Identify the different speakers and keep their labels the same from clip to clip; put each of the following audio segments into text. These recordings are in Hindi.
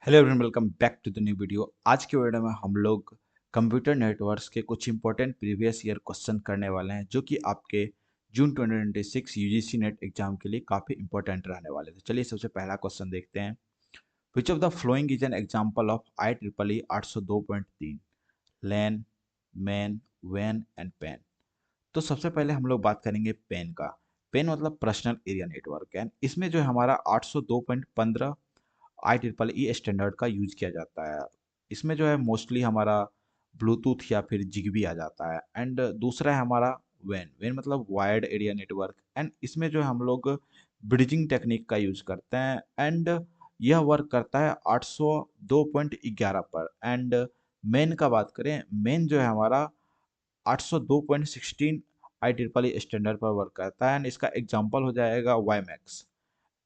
Speaker 1: Hello everyone, welcome back to the new video. आज के वीडियो में हम लोग कंप्यूटर नेटवर्क्स के कुछ इंपॉर्टेंट प्रीवियस ईयर क्वेश्चन करने वाले हैं जो कि आपके जून 2026 यूजीसी नेट एग्जाम के लिए काफ़ी इंपॉर्टेंट रहने वाले थे। चलिए सबसे पहला क्वेश्चन देखते हैं। Which of the following is an example of I triple E 802.3 LAN, MAN, वैन एंड पैन। तो सबसे पहले हम लोग बात करेंगे पेन का। पेन मतलब पर्सनल एरिया नेटवर्क है। इसमें जो है हमारा 802.15 आई ट्रिपल ई स्टैंडर्ड का यूज किया जाता है। इसमें जो है मोस्टली हमारा ब्लूटूथ या फिर जिगबी आ जाता है। एंड दूसरा है हमारा वैन। वैन मतलब वायर्ड एरिया नेटवर्क। एंड इसमें जो है हम लोग ब्रिजिंग टेक्निक का यूज करते हैं। एंड यह वर्क करता है 802.11 पर। एंड मेन का बात करें, मेन जो है हमारा 802.16 आई ट्रिपल ई स्टैंडर्ड पर वर्क करता है। एंड इसका एग्जांपल हो जाएगा WiMAX.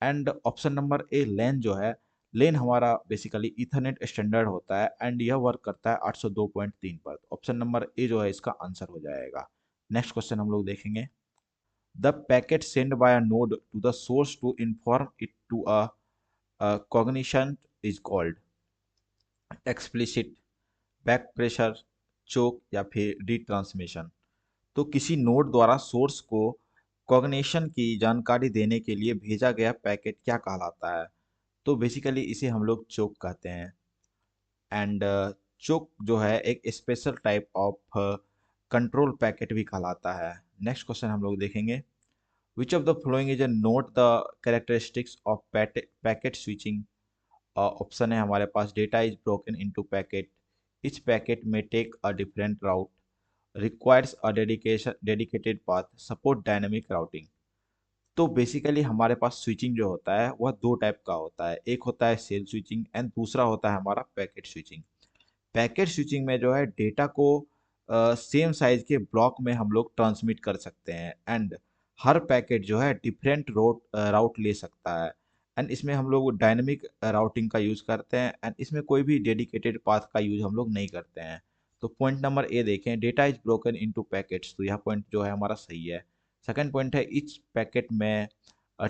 Speaker 1: And option number A LAN जो है, लेन हमारा बेसिकली इथरनेट स्टैंडर्ड होता है एंड यह वर्क करता है 802.3 पर। ऑप्शन नंबर ए जो है इसका आंसर हो जाएगा। नेक्स्ट क्वेश्चन हम लोग देखेंगे। The packet sent by a node to the source to inform it to a cognition is called explicit, back pressure, choke या फिर रिट्रांसमिशन। तो किसी नोड द्वारा सोर्स को कॉग्निशन की जानकारी देने के लिए भेजा गया पैकेट क्या कहलाता है? तो बेसिकली इसे हम लोग चोक कहते हैं। एंड चोक जो है एक special type of control packet भी कहलाता है। नेक्स्ट क्वेश्चन हम लोग देखेंगे। Which of the following is a not the characteristics of packet switching. Option है हमारे पास data is broken into packet, each packet में take a different route, requires a dedicated path, support dynamic routing. तो बेसिकली हमारे पास स्विचिंग जो होता है वह दो टाइप का होता है। एक होता है सेल स्विचिंग एंड दूसरा होता है हमारा पैकेट स्विचिंग। पैकेट स्विचिंग में जो है डेटा को सेम साइज के ब्लॉक में हम लोग ट्रांसमिट कर सकते हैं। एंड हर पैकेट जो है डिफरेंट राउट ले सकता है। एंड इसमें हम लोग डायनेमिक राउटिंग का यूज़ करते हैं। एंड इसमें कोई भी डेडिकेटेड पाथ का यूज़ हम लोग नहीं करते हैं। तो पॉइंट नंबर ए देखें, data is broken into packets, तो यह पॉइंट जो है हमारा सही है। सेकंड पॉइंट है इच पैकेट में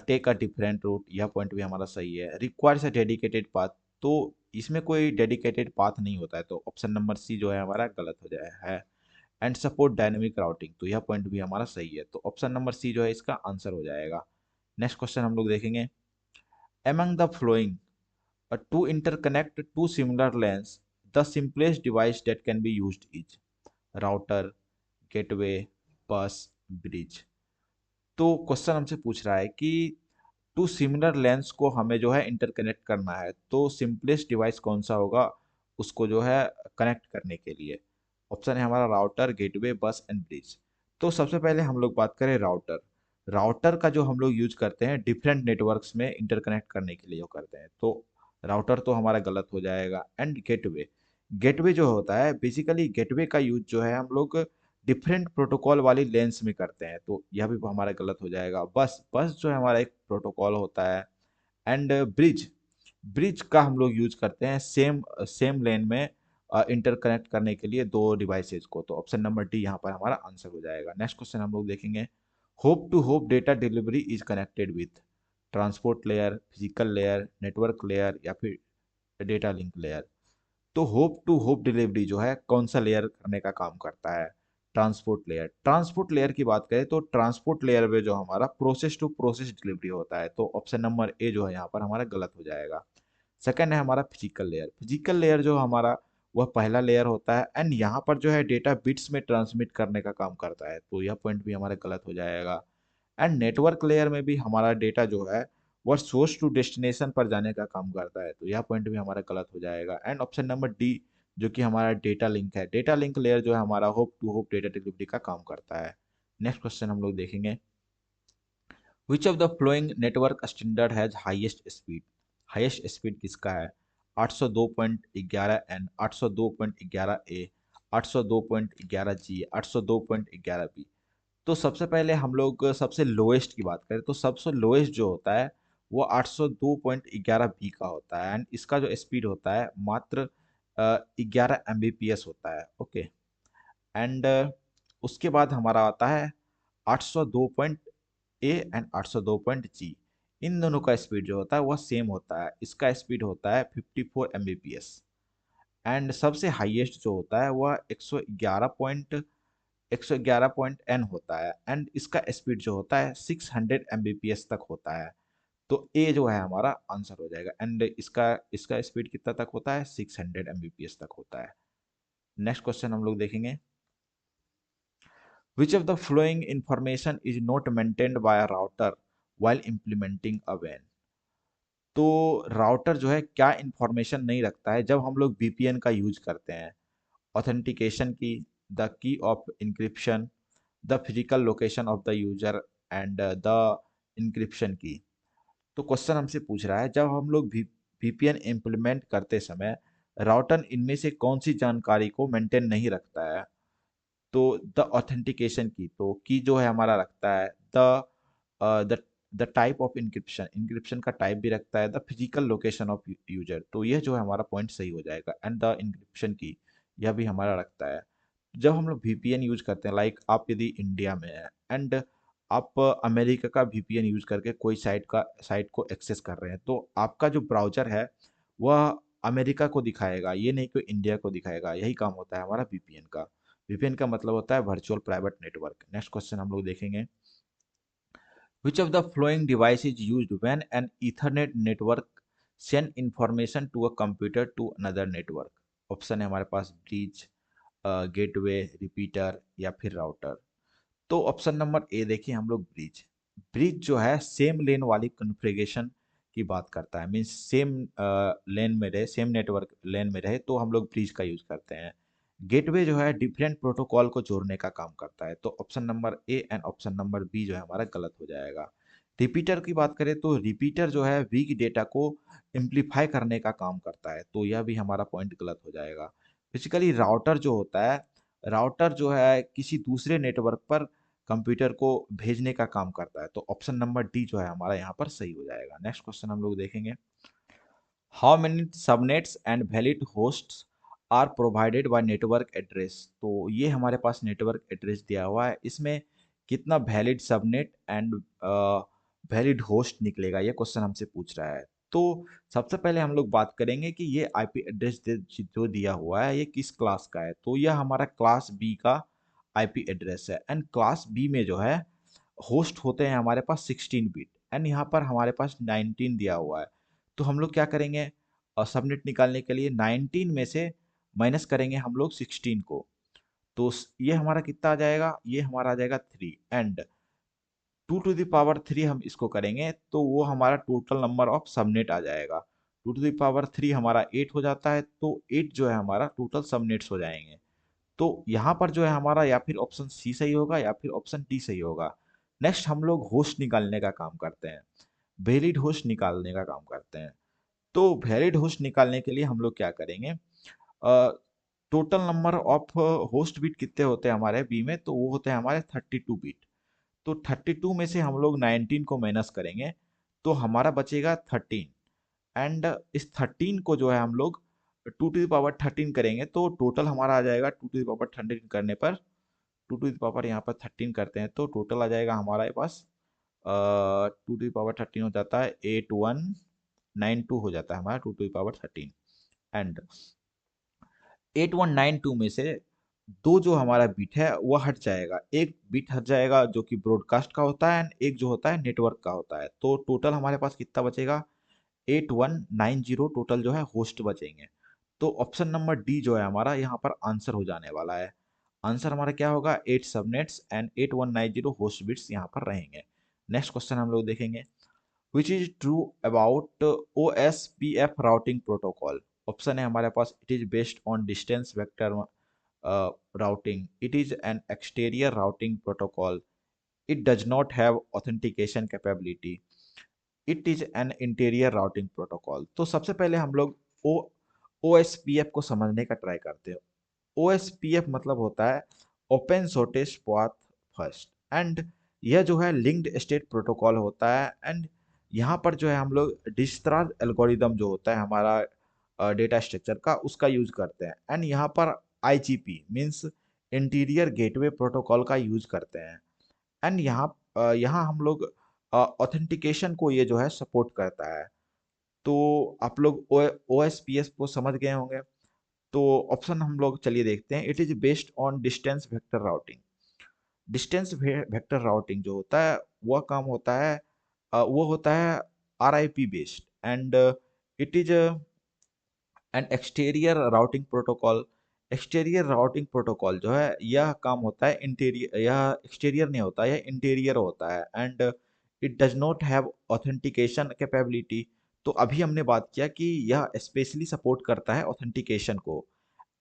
Speaker 1: टेक अ डिफरेंट रूट, यह पॉइंट भी हमारा सही है। रिक्वायर्स अ डेडिकेटेड पाथ, तो इसमें कोई डेडिकेटेड पाथ नहीं होता है, तो ऑप्शन नंबर सी जो है हमारा गलत हो जाए है। एंड सपोर्ट डायनेमिक राउटिंग, तो यह पॉइंट भी हमारा सही है, तो ऑप्शन नंबर सी जो है इसका आंसर हो जाएगा। नेक्स्ट क्वेश्चन हम लोग देखेंगे। Among the following to interconnect two similar LANs the simplest device that can be used is router, gateway, bus, bridge. तो क्वेश्चन हमसे पूछ रहा है कि टू सिमिलर लेंस को हमें जो है इंटरकनेक्ट करना है, तो सिंपलेस्ट डिवाइस कौन सा होगा उसको जो है कनेक्ट करने के लिए? ऑप्शन है हमारा राउटर, गेटवे, बस एंड ब्रिज। तो सबसे पहले हम लोग बात करें राउटर। राउटर का जो हम लोग यूज करते हैं डिफरेंट नेटवर्क्स में इंटरकनेक्ट करने के लिए जो करते हैं, तो राउटर तो हमारा गलत हो जाएगा। एंड गेटवे, गेटवे जो होता है बेसिकली गेटवे का यूज जो है हम लोग डिफरेंट प्रोटोकॉल वाली लेंस में करते हैं, तो यह भी हमारा गलत हो जाएगा। बस बस जो है हमारा एक प्रोटोकॉल होता है। एंड ब्रिज, ब्रिज का हम लोग यूज करते हैं सेम सेम लेन में इंटरकनेक्ट करने के लिए दो डिवाइसेस को, तो ऑप्शन नंबर डी यहाँ पर हमारा आंसर हो जाएगा। नेक्स्ट क्वेश्चन हम लोग देखेंगे। Hop to hop data delivery is connected with transport layer, physical layer, network layer या फिर डेटा लिंक लेयर। तो होप टू होप डिलीवरी जो है कौन सा लेयर करने का काम करता है? Transport layer. ट्रांसपोर्ट लेयर की बात करें तो ट्रांसपोर्ट लेयर में जो हमारा प्रोसेस टू प्रोसेस डिलीवरी होता है, तो ऑप्शन नंबर ए जो है यहाँ पर हमारा गलत हो जाएगा। सेकंड है हमारा फिजिकल लेयर। फिजिकल लेयर जो हमारा वह पहला लेयर होता है एंड यहाँ पर जो है डेटा बिट्स में ट्रांसमिट करने का काम करता है, तो यह पॉइंट भी हमारा गलत हो जाएगा। एंड नेटवर्क लेयर में भी हमारा डेटा जो है वह सोर्स टू डेस्टिनेशन पर जाने का काम करता है, तो यह पॉइंट भी हमारा गलत हो जाएगा। एंड ऑप्शन नंबर डी जो कि हमारा डेटा लिंक है, डेटा लिंक लेयर जो है हमारा hop to hop data delivery का काम करता है। नेक्स्ट क्वेश्चन हम लोग देखेंगे। Which of the following network standard has highest speed? Highest speed किसका है? 802.11 एन, 802.11 ए, 802.11 जी, 802.11 बी। तो सबसे पहले हम लोग सबसे लोएस्ट की बात करें तो सबसे लोएस्ट जो होता है वो 802.11 बी का होता है। एंड इसका जो स्पीड होता है मात्र 11 Mbps होता है। ओके। एंड उसके बाद हमारा आता है 802 पॉइंट ए एंड 802 पॉइंट जी। इन दोनों का स्पीड जो होता है वह सेम होता है। इसका स्पीड होता है 54 Mbps एंड सबसे हाईएस्ट जो होता है वह 111 पॉइंट n होता है एंड इसका स्पीड जो होता है 600 Mbps तक होता है। तो ए जो है हमारा आंसर हो जाएगा एंड इसका इसका स्पीड कितना तक होता है 600 Mbps तक होता है। नेक्स्ट क्वेश्चन हम लोग देखेंगे, which of the following information is not maintained by a router while implementing a WAN। तो राउटर जो है क्या इंफॉर्मेशन नहीं रखता है जब हम लोग VPN का यूज करते हैं? Authentication key, the key of encryption, the physical location of the user and the encryption key. तो क्वेश्चन हमसे पूछ रहा है जब हम लोग VPN इम्प्लीमेंट करते समय राउटर इनमें से कौन सी जानकारी को मेंटेन नहीं रखता है? तो द ऑथेंटिकेशन की, तो की जो है हमारा रखता है, the the type of encryption, encryption का टाइप भी रखता है, the physical location of user, तो यह जो है हमारा पॉइंट सही हो जाएगा एंड द इंक्रिप्शन की यह भी हमारा रखता है। जब हम लोग VPN यूज करते हैं, लाइक आप यदि इंडिया में है एंड आप अमेरिका का VPN यूज करके कोई साइट को एक्सेस कर रहे हैं, तो आपका जो ब्राउजर है वह अमेरिका को दिखाएगा, ये नहीं कि इंडिया को दिखाएगा। यही काम होता है हमारा VPN का। VPN का मतलब होता है virtual private network. Next question हम लोग देखेंगे, which of the following device is used when an ethernet network send information to a computer to another network? Option है हमारे पास ब्रिज, गेटवे, रिपीटर या फिर राउटर। तो ऑप्शन नंबर ए देखिए हम लोग ब्रिज। ब्रिज जो है सेम लेन वाली कॉन्फ़िगरेशन की बात करता है, मीन्स सेम लेन में रहे, सेम नेटवर्क लेन में रहे, तो हम लोग ब्रिज का यूज करते हैं। गेटवे जो है डिफरेंट प्रोटोकॉल को जोड़ने का काम करता है, तो option number A and option number B जो है हमारा गलत हो जाएगा। रिपीटर की बात करें तो रिपीटर जो है वीक डेटा को इम्प्लीफाई करने का काम करता है, तो यह भी हमारा पॉइंट गलत हो जाएगा। बेसिकली राउटर जो होता है, राउटर जो है किसी दूसरे नेटवर्क पर कंप्यूटर को भेजने का काम करता है, तो ऑप्शन नंबर डी जो है हमारा यहाँ पर सही हो जाएगा। नेक्स्ट क्वेश्चन हम लोग देखेंगे, how many subnets and valid hosts are provided by network address. तो ये हमारे पास नेटवर्क एड्रेस दिया हुआ है, इसमें कितना valid subnet and valid host निकलेगा, ये क्वेश्चन हमसे पूछ रहा है। तो सबसे पहले हम लोग बात करेंगे कि ये आईपी एड्रेस जो दिया हुआ है ये किस क्लास का है। तो यह हमारा क्लास बी का आईपी एड्रेस है एंड क्लास बी में जो है होस्ट होते हैं हमारे पास 16 बिट एंड यहाँ पर हमारे पास 19 दिया हुआ है। तो हम लोग क्या करेंगे, सबनेट निकालने के लिए 19 में से माइनस करेंगे हम लोग 16 को, तो ये हमारा कितना आ जाएगा, ये हमारा आ जाएगा 3 एंड 2 टू द पावर 3 हम इसको करेंगे तो वो हमारा टोटल नंबर ऑफ सबनेट आ जाएगा। 2 टू द पावर 3 हमारा 8 हो जाता है, तो 8 जो है हमारा टोटल सबनेट्स हो जाएंगे। तो यहाँ पर जो है हमारा या फिर ऑप्शन सी सही होगा या फिर ऑप्शन डी सही होगा। नेक्स्ट हम लोग होस्ट निकालने का काम करते हैं, वैलिड होस्ट निकालने का काम करते हैं। तो वैलिड होस्ट निकालने के लिए हम लोग क्या करेंगे, total number of host bit कितने होते हैं हमारे बी में, तो वो होते हैं हमारे 32 बिट। तो 32 में से हम लोग 19 को माइनस करेंगे तो हमारा बचेगा 13 एंड इस 13 को जो है हम लोग 2 टू द पावर 13 करेंगे तो टोटल हमारा आ जाएगा 2 टू द पावर 13 करने पर, 2 टू द पावर यहाँ पर 13 करते हैं तो टोटल आ जाएगा हमारे पास 2 टू द पावर 13 हो जाता है 8192 हो जाता है हमारा 2 टू द पावर 13 एंड 8192 में से दो जो हमारा बिट है वो हट जाएगा, एक बिट हट जाएगा जो कि ब्रॉडकास्ट का होता है एंड एक जो होता है नेटवर्क का होता है, तो टोटल हमारे पास कितना बचेगा 8190 टोटल जो है होस्ट बचेंगे। तो ऑप्शन नंबर डी जो है हमारा यहाँ पर आंसर हो जाने वाला है। आंसर हमारा क्या होगा, 8 सबनेट्स एंड 8190 होस्ट बिट्स यहाँ पर रहेंगे। नेक्स्ट क्वेश्चन हम लोग देखेंगे, which is true about OSPF routing protocol। Option है हमारे पास, it is based on distance vector routing, it is an exterior routing protocol, it does not have authentication capability, it is an interior routing protocol। तो सबसे पहले हम लोग ओ OSPF को समझने का ट्राई करते हैं। OSPF मतलब होता है open shortest path first and यह जो है लिंक्ड स्टेट प्रोटोकॉल होता है एंड यहाँ पर जो है हम लोग डिजक्रास एल्गोरिदम जो होता है हमारा डेटा स्ट्रक्चर का उसका यूज करते हैं एंड यहाँ पर IGP means interior gateway protocol का यूज करते हैं एंड यहाँ यहाँ हम लोग ऑथेंटिकेशन को ये जो है सपोर्ट करता है। तो आप लोग OSPF को समझ गए होंगे। तो ऑप्शन हम लोग चलिए देखते हैं। It is based on distance vector routing. Distance vector routing जो होता है वह काम होता है, वो होता है RIP based, and it is and exterior routing protocol. Exterior routing protocol जो है यह काम होता है इंटीरियर, यह एक्सटीरियर नहीं होता, यह इंटीरियर होता है, and it does not have authentication capability. तो अभी हमने बात किया कि यह स्पेशली सपोर्ट करता है ऑथेंटिकेशन को,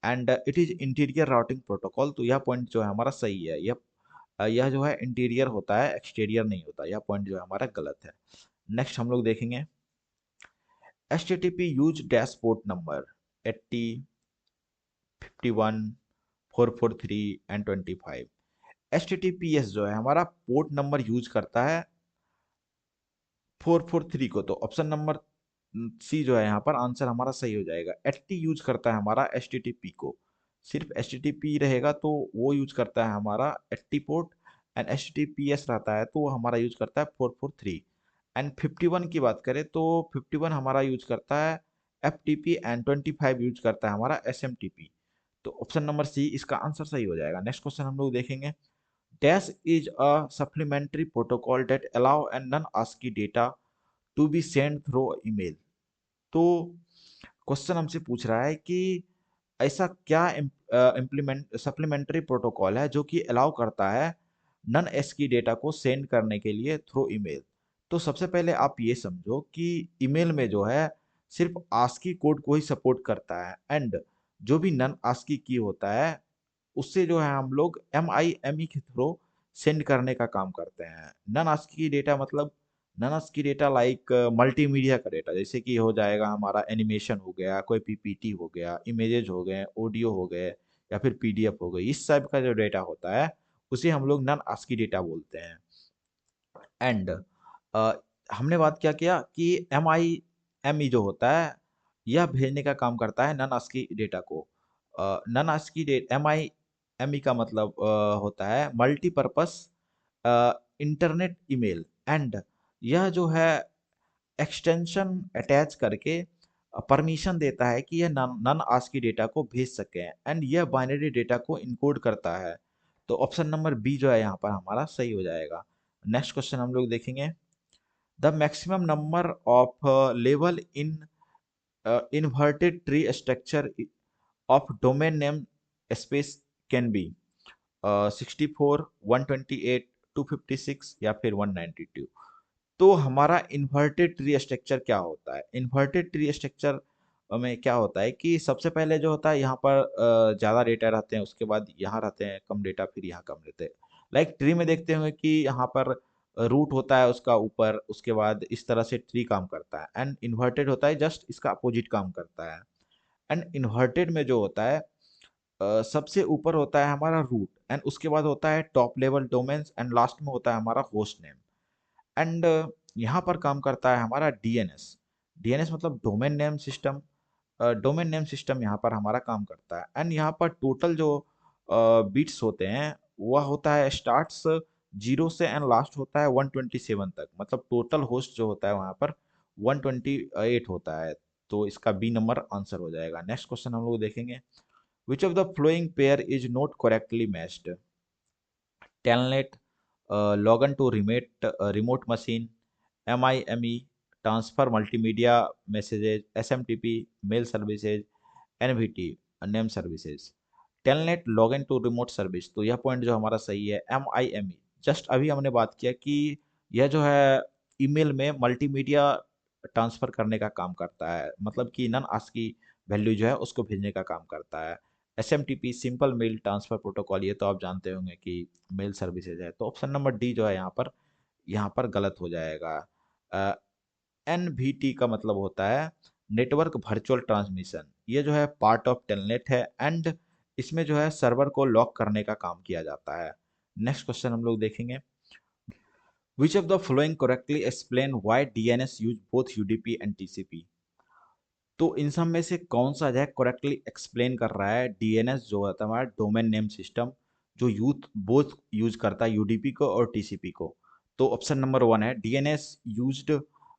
Speaker 1: and it is interior routing protocol. तो यह पॉइंट जो है हमारा सही है। यह जो है इंटीरियर होता है, एक्सटीरियर नहीं होता। यह पॉइंट जो है हमारा गलत है। नेक्स्ट हम लोग देखेंगे HTTP use dashboard number 80, 51, 443 and 25। HTTPS जो है हमारा पोर्ट नंबर यूज करता है 443 को। तो ऑप्शन नंबर सी जो है यहाँ पर आंसर हमारा सही हो जाएगा। 80 यूज करता है हमारा HTTP को। सिर्फ HTTP रहेगा तो वो यूज करता है हमारा 80 पोर्ट, एंड HTTPS रहता है तो वो हमारा यूज करता है 443। एंड 51 की बात करें तो 51 हमारा यूज करता है FTP, एंड 25 यूज करता है हमारा SMTP। तो ऑप्शन नंबर सी इसका आंसर सही हो जाएगा। नेक्स्ट क्वेश्चन हम लोग देखेंगे। Dash is a supplementary protocol that allow and non-ASCII data to be sent through email। तो क्वेश्चन हमसे पूछ रहा है कि ऐसा क्या इम्प्लीमेंट सप्लीमेंट्री प्रोटोकॉल है जो कि अलाउ करता है नन एस्की डेटा को सेंड करने के लिए थ्रू ईमेल। तो सबसे पहले आप ये समझो कि ईमेल में जो है सिर्फ आस्की कोड को ही सपोर्ट करता है, एंड जो भी नन आस्की की होता है उससे जो है हम लोग MIME के थ्रू सेंड करने का काम करते हैं। नन आस्की डेटा मतलब non ASCII data like multimedia का डेटा, जैसे कि हो जाएगा हमारा एनिमेशन हो गया, कोई PPT हो गया, इमेजेस हो गए, ऑडियो हो गए, या फिर PDF हो गई। इस टाइप का जो डेटा होता है उसे हम लोग नन आस्की डेटा बोलते हैं। एंड हमने बात क्या किया कि MIME जो होता है यह भेजने का काम करता है नन आस्की डेटा को। नन आस्की डेट MIME का मतलब होता है मल्टीपर्पस इंटरनेट ईमेल, एंड यह जो है एक्सटेंशन अटैच करके परमिशन देता है कि यह नन नन आस्की डेटा को भेज सके, एंड यह बाइनरी डेटा को इनकोड करता है। तो ऑप्शन नंबर बी जो है यहाँ पर हमारा सही हो जाएगा। नेक्स्ट क्वेश्चन हम लोग देखेंगे। The maximum number of level in inverted tree structure of domain name space can be 64, 128, 256 या फिर 192। तो हमारा इन्वर्टेड ट्री स्ट्रक्चर क्या होता है? इन्वर्टेड ट्री स्ट्रक्चर में क्या होता है कि सबसे पहले जो होता है यहाँ पर ज़्यादा डेटा रहते हैं, उसके बाद यहाँ रहते हैं कम डेटा, फिर यहाँ कम रहते हैं। लाइक ट्री में देखते होंगे कि यहाँ पर रूट होता है उसका ऊपर, उसके बाद इस तरह से ट्री काम करता है, एंड इन्वर्टेड होता है जस्ट इसका अपोजिट काम करता है। एंड इन्वर्टेड में जो होता है सबसे ऊपर होता है हमारा रूट, एंड उसके बाद होता है top level domains, and last में होता है हमारा होस्ट नेम। एंड यहाँ पर काम करता है हमारा DNS। DNS मतलब domain name system. Domain name system यहाँ पर हमारा काम करता है, एंड यहाँ पर टोटल जो बिट्स होते हैं वह होता है स्टार्ट्स 0 से, एंड लास्ट होता है 127 तक। मतलब टोटल होस्ट जो होता है वहाँ पर 128 होता है। तो इसका बी नंबर आंसर हो जाएगा। नेक्स्ट क्वेश्चन हम लोग देखेंगे। Which of the flowing pair is not correctly matched? Telnet, login to remote machine, MIME, transfer multimedia messages, SMTP, mail services, NVT, name services। Telnet login to remote service, तो यह पॉइंट जो हमारा सही है। MIME जस्ट अभी हमने बात किया कि यह जो है ईमेल में मल्टीमीडिया ट्रांसफर करने का काम करता है, मतलब कि नन आस्की वैल्यू जो है उसको भेजने का काम करता है। SMTP simple mail transfer protocol, ये तो आप जानते होंगे कि मेल सर्विसेज है। तो ऑप्शन नंबर डी जो है यहाँ पर गलत हो जाएगा। NVT का मतलब होता है नेटवर्क वर्चुअल ट्रांसमिशन। ये जो है पार्ट ऑफ टेलनेट है, एंड इसमें जो है सर्वर को लॉक करने का काम किया जाता है। नेक्स्ट क्वेश्चन हम लोग देखेंगे। Which of the following correctly explain why DNS use both UDP and TCP? तो इन सब में से कौन सा जो है करेक्टली एक्सप्लेन कर रहा है DNS जो होता है हमारा डोमेन नेम सिस्टम, जो यूथ बोथ यूज करता है UDP को और TCP को? तो ऑप्शन नंबर वन है DNS used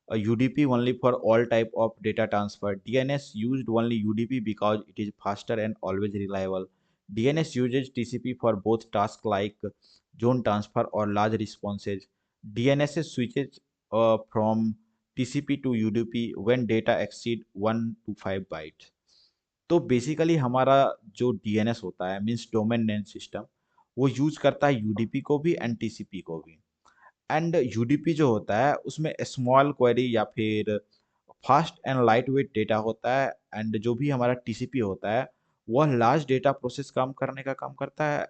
Speaker 1: UDP only for all type of data transfer. DNS used only UDP because it is faster and always reliable. DNS uses TCP for both task like zone transfer or large responses. DNS switches from TCP to UDP when data exceed 1 to 5 bytes. तो बेसिकली हमारा जो डीएनएस होता है मीन्स डोमेन नेम सिस्टम, वो यूज करता है यूडीपी को भी एंड टीसीपी को भी। एंड यूडीपी जो होता है उसमें स्मॉल क्वेरी या फिर fast and light weight data होता है। एंड जो भी हमारा टीसीपी होता है वह लार्ज डेटा प्रोसेस काम करने का काम करता है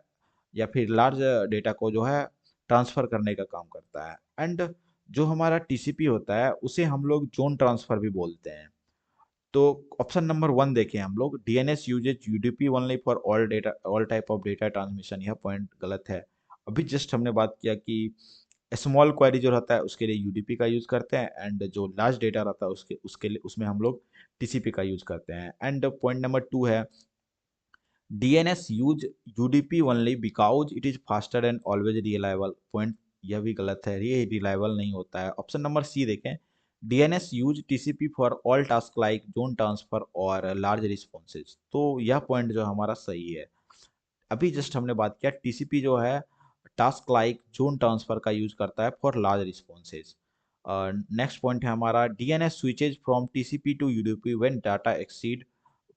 Speaker 1: या फिर लार्ज डेटा को जो है ट्रांसफ़र करने का काम करता है। एंड जो हमारा टीसीपी होता है उसे हम लोग जोन ट्रांसफ़र भी बोलते हैं। तो ऑप्शन नंबर वन देखें हम लोग, DNS uses UDP only for all data all type of data transmission, यह पॉइंट गलत है। अभी जस्ट हमने बात किया कि स्मॉल क्वेरी जो रहता है उसके लिए यूडीपी का यूज करते हैं एंड जो लार्ज डेटा रहता है उसके उसके लिए उसमें हम लोग टीसीपी का यूज करते हैं। एंड पॉइंट नंबर टू है DNS use UDP only because it is faster and always reliable. Point यह भी गलत है, ये रिलायबल नहीं होता है। ऑप्शन नंबर सी देखें, DNS use TCP for all task like zone transfer और लार्ज रिस्पॉन्सेज। तो यह पॉइंट जो हमारा सही है। अभी जस्ट हमने बात किया टीसीपी जो है टास्क लाइक जोन ट्रांसफर का यूज करता है for large responses. Next point है हमारा DNS switches from TCP to UDP when data exceed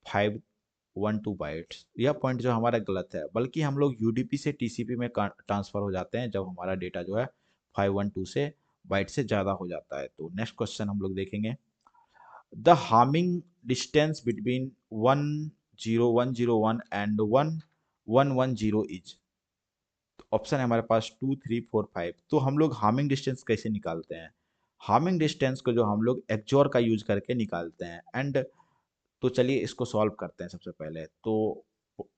Speaker 1: 512 bytes. यह पॉइंट जो हमारा गलत है, बल्कि हम लोग यूडीपी से टीसीपी में ट्रांसफर हो जाते हैं जब हमारा डेटा जो है 512 से बाइट से ज़्यादा हो जाता है। तो नेक्स्ट क्वेश्चन हम लोग देखेंगे, the harming distance between 10101 and 1110 is. Option है हमारे पास 2 3 4 5। तो हम लोग हार्मिंग डिस्टेंस कैसे निकालते हैं? हार्मिंग डिस्टेंस को जो हम लोग एक्जोर का यूज करके निकालते हैं। एंड तो चलिए इसको सॉल्व करते हैं। सबसे पहले तो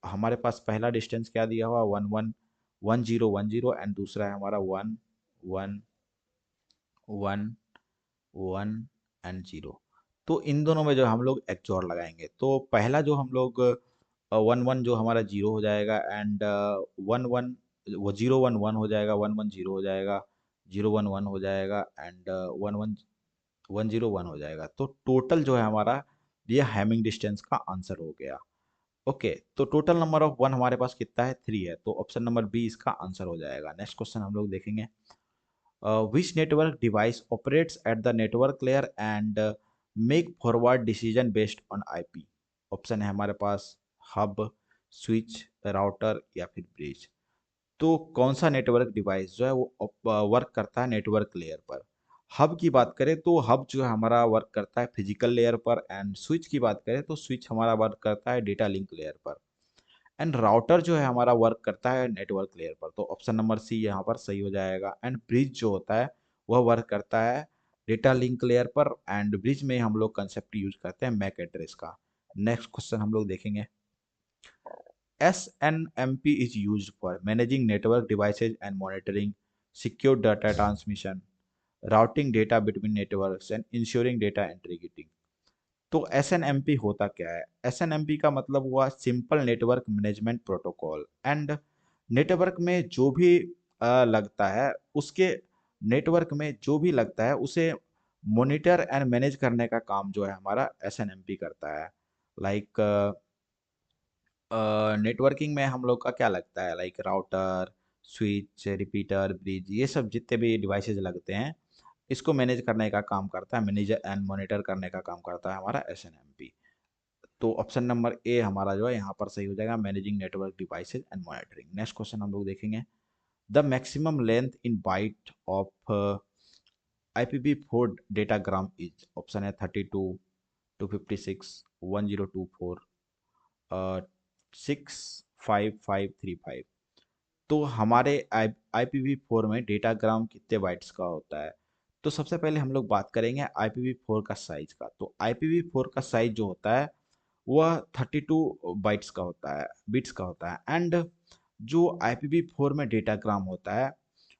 Speaker 1: हमारे पास पहला डिस्टेंस क्या दिया हुआ, 111010 एंड दूसरा है हमारा 1111 एंड 0। तो इन दोनों में जो हम लोग एक्सओर लगाएंगे तो पहला जो हम लोग 11 जो हमारा 0 हो जाएगा एंड 11 वो 011 हो जाएगा, 110 हो जाएगा, 011 हो जाएगा एंड 111 हो जाएगा। तो टोटल जो है हमारा ये हैमिंग डिस्टेंस का आंसर हो गया। ओके, तो टोटल नंबर ऑफ वन हमारे पास कितना है, 3 है। तो ऑप्शन नंबर बी इसका आंसर हो जाएगा। नेक्स्ट क्वेश्चन हम लोग देखेंगे, which network device operates at the network layer and make forward decision based on IP. Option है हमारे पास हब, स्विच, राउटर या फिर ब्रिज। तो कौन सा नेटवर्क डिवाइस जो है वो वर्क करता है नेटवर्क लेयर पर? हब की बात करें तो हब जो है हमारा वर्क करता है फिजिकल लेयर पर। एंड स्विच की बात करें तो स्विच हमारा वर्क करता है डेटा लिंक लेयर पर। एंड राउटर जो है हमारा वर्क करता है नेटवर्क लेयर पर। तो ऑप्शन नंबर सी यहाँ पर सही हो जाएगा। एंड ब्रिज जो होता है वह वर्क करता है डेटा लिंक लेयर पर। एंड ब्रिज में हम लोग कंसेप्ट यूज करते हैं मैक एड्रेस का। नेक्स्ट क्वेश्चन हम लोग देखेंगे, SNMP is used for managing network devices and monitoring secure data transmission, routing data between networks and ensuring data integrity। तो SNMP होता क्या है? SNMP का मतलब हुआ simple network management protocol. And network में जो भी लगता है उसके नेटवर्क में जो भी लगता है उसे मॉनिटर एंड मैनेज करने का काम जो है हमारा SNMP करता है। लाइक नेटवर्किंग में हम लोग का क्या लगता है, like router, switch, repeater, bridge, ये सब जितने भी डिवाइसेज लगते हैं इसको मैनेज करने का काम करता है, मैनेज एंड मॉनिटर करने का काम करता है हमारा SNMP। तो ऑप्शन नंबर ए हमारा जो है यहाँ पर सही हो जाएगा, managing network devices and monitoring. Next question हम लोग देखेंगे, the maximum length in byte of IPv4 datagram is. Option है 32, 256, 1024, 65535। तो हमारे IPv4 में डेटाग्राम कितने बाइट्स का होता है? तो सबसे पहले हम लोग बात करेंगे IPv4 का साइज का। तो IPv4 का साइज जो होता है वह 32 बाइट्स का होता है, बिट्स का होता है। एंड जो IPv4 में डेटाग्राम होता है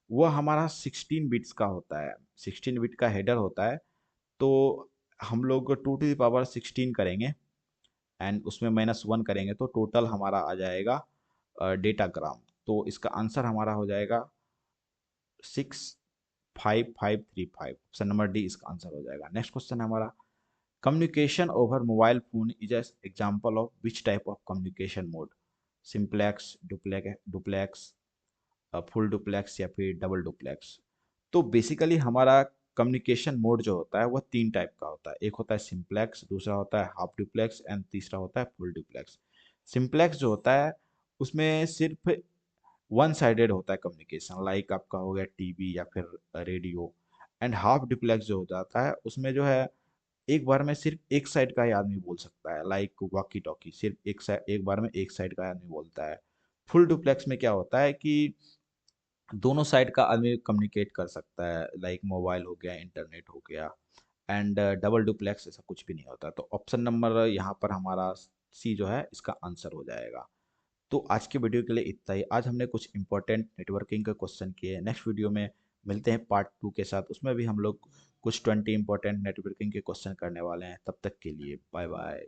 Speaker 1: वह हमारा 16 बिट्स का होता है, 16 बिट का हेडर होता है। तो हम लोग 2 to the power 16 करेंगे एंड उसमें -1 करेंगे तो टोटल हमारा आ जाएगा डेटाग्राम। तो इसका आंसर हमारा हो जाएगा 5535। ऑप्शन नंबर डी इसका आंसर हो जाएगा। नेक्स्ट क्वेश्चन है हमारा, communication over mobile phone is an example of which type of communication mode? Simplex, duplex, full duplex या फिर डबल डुप्लेक्स? तो बेसिकली हमारा कम्युनिकेशन मोड जो होता है वह तीन टाइप का होता है। एक होता है सिंप्लेक्स, दूसरा होता है हाफ डुप्लेक्स एंड तीसरा होता है फुल डुप्लेक्स। सिंप्लेक्स जो होता है उसमें सिर्फ वन साइडेड होता है कम्युनिकेशन, लाइक आपका हो गया टीवी या फिर रेडियो। एंड हाफ डुप्लेक्स जो हो जाता है उसमें जो है एक बार में सिर्फ एक साइड का ही आदमी बोल सकता है, लाइक वॉकी टॉकी, सिर्फ एक बार में एक साइड का आदमी बोलता है। फुल डुप्लेक्स में क्या होता है कि दोनों साइड का आदमी कम्युनिकेट कर सकता है, लाइक मोबाइल हो गया, इंटरनेट हो गया। एंड डबल डुप्लेक्स ऐसा कुछ भी नहीं होता। तो ऑप्शन नंबर यहाँ पर हमारा सी जो है इसका आंसर हो जाएगा। तो आज के वीडियो के लिए इतना ही। आज हमने कुछ इंपॉर्टेंट नेटवर्किंग के क्वेश्चन किए। नेक्स्ट वीडियो में मिलते हैं पार्ट 2 के साथ, उसमें भी हम लोग कुछ 20 इंपॉर्टेंट नेटवर्किंग के क्वेश्चन करने वाले हैं। तब तक के लिए बाय बाय।